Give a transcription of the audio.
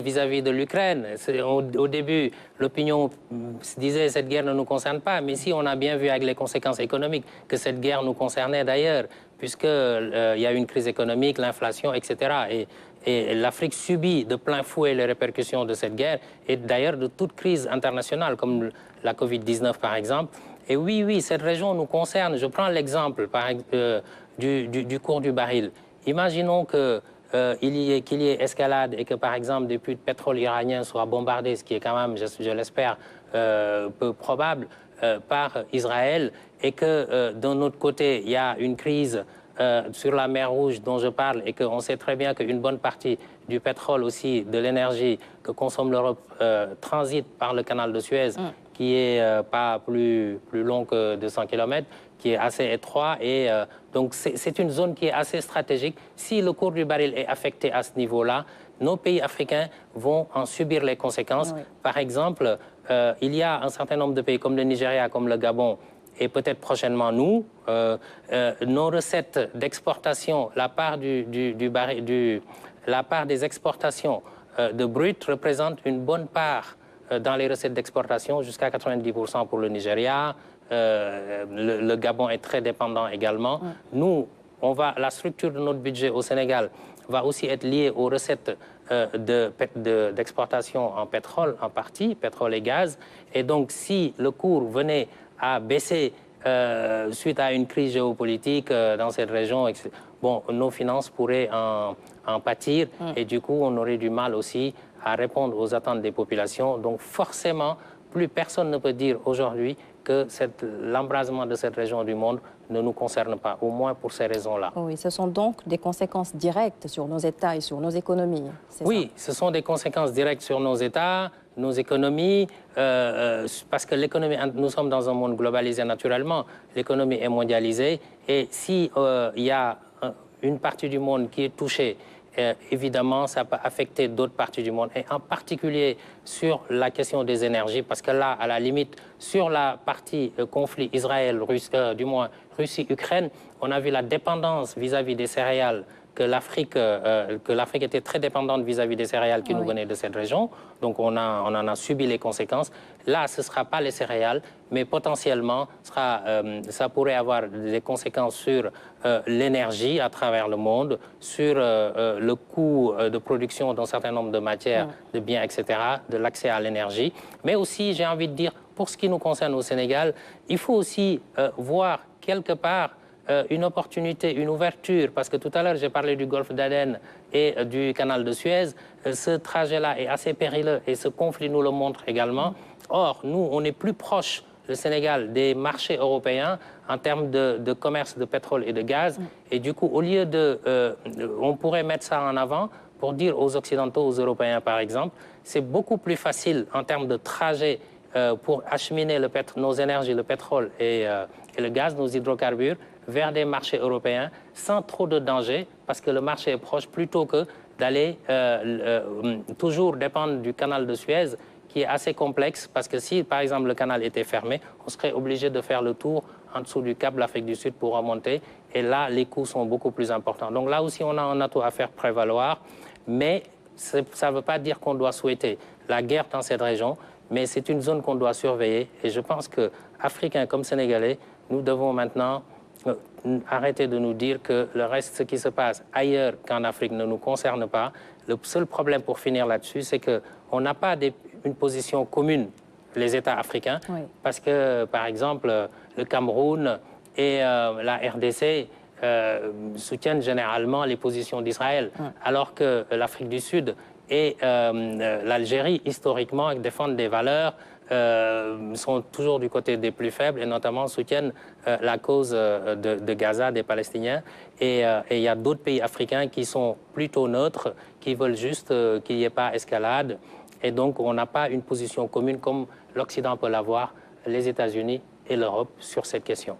vis-à-vis de l'Ukraine. Au début, l'opinion disait que cette guerre ne nous concerne pas, mais si on a bien vu avec les conséquences économiques que cette guerre nous concernait d'ailleurs, puisqu'il y a une crise économique, l'inflation, etc. Et l'Afrique subit de plein fouet les répercussions de cette guerre et d'ailleurs de toute crise internationale, comme la Covid-19 par exemple. Et oui, cette région nous concerne. Je prends l'exemple du cours du baril. Imaginons qu'il y ait escalade et que, par exemple, des puits de pétrole iraniens soient bombardés, ce qui est quand même, je l'espère, peu probable, par Israël, et que d'un autre côté, il y a une crise sur la mer Rouge dont je parle, et qu'on sait très bien qu'une bonne partie du pétrole aussi, de l'énergie que consomme l'Europe, transite par le canal de Suez, qui est pas plus long que 200 km, qui est assez étroit. Et donc, c'est une zone qui est assez stratégique. Si le cours du baril est affecté à ce niveau-là, nos pays africains vont en subir les conséquences. Oui. Par exemple, il y a un certain nombre de pays comme le Nigeria, comme le Gabon, et peut-être prochainement nous, nos recettes d'exportation, la part des exportations de brut représente une bonne part dans les recettes d'exportation, jusqu'à 90% pour le Nigeria. Le Gabon est très dépendant également. Nous, la structure de notre budget au Sénégal va aussi être liée aux recettes d'exportation en pétrole, en partie, pétrole et gaz. Et donc, si le cours venait à baisser suite à une crise géopolitique dans cette région, bon, nos finances pourraient en pâtir et du coup, on aurait du mal aussi à répondre aux attentes des populations. Donc forcément, plus personne ne peut dire aujourd'hui que l'embrasement de cette région du monde ne nous concerne pas, au moins pour ces raisons-là. Oui, ce sont donc des conséquences directes sur nos États et sur nos économies. Oui, ce sont des conséquences directes sur nos États, nos économies, parce que l'économie, nous sommes dans un monde globalisé naturellement, l'économie est mondialisée, et si il y a une partie du monde qui est touchée, évidemment, ça peut affecter d'autres parties du monde, et en particulier sur la question des énergies, parce que là, à la limite, sur la partie conflit Israël-Russe, du moins Russie-Ukraine, on a vu la dépendance vis-à-vis des céréales, que l'Afrique était très dépendante vis-à-vis des céréales qui nous venaient de cette région. Donc on en a subi les conséquences. Là, ce ne sera pas les céréales, mais potentiellement, ça pourrait avoir des conséquences sur l'énergie à travers le monde, sur le coût de production d'un certain nombre de matières, de biens, etc., de l'accès à l'énergie. Mais aussi, j'ai envie de dire, pour ce qui nous concerne au Sénégal, il faut aussi voir quelque part une opportunité, une ouverture, parce que tout à l'heure j'ai parlé du golfe d'Aden et du canal de Suez. Ce trajet-là est assez périlleux et ce conflit nous le montre également. Or, nous, on est plus proche, le Sénégal, des marchés européens en termes de commerce de pétrole et de gaz. Et du coup, au lieu on pourrait mettre ça en avant pour dire aux Occidentaux, aux Européens par exemple, c'est beaucoup plus facile en termes de trajet pour acheminer nos énergies, le pétrole et le gaz, nos hydrocarbures, vers des marchés européens sans trop de danger, parce que le marché est proche, plutôt que d'aller toujours dépendre du canal de Suez, qui est assez complexe, parce que si, par exemple, le canal était fermé, on serait obligé de faire le tour en dessous du Cap de l'Afrique du Sud pour remonter, et là, les coûts sont beaucoup plus importants. Donc là aussi, on a un atout à faire prévaloir, mais ça ne veut pas dire qu'on doit souhaiter la guerre dans cette région, mais c'est une zone qu'on doit surveiller, et je pense que, Africains comme Sénégalais, nous devons maintenant arrêter de nous dire que le reste, ce qui se passe ailleurs qu'en Afrique, ne nous concerne pas. Le seul problème, pour finir là-dessus, c'est qu'on n'a pas une position commune, les États africains, parce que, par exemple, le Cameroun et la RDC soutiennent généralement les positions d'Israël, alors que l'Afrique du Sud et l'Algérie, historiquement, défendent des valeurs, sont toujours du côté des plus faibles et notamment soutiennent la cause de Gaza, des Palestiniens. Et il y a d'autres pays africains qui sont plutôt neutres, qui veulent juste qu'il n'y ait pas escalade. Et donc, on n'a pas une position commune comme l'Occident peut l'avoir, les États-Unis et l'Europe sur cette question.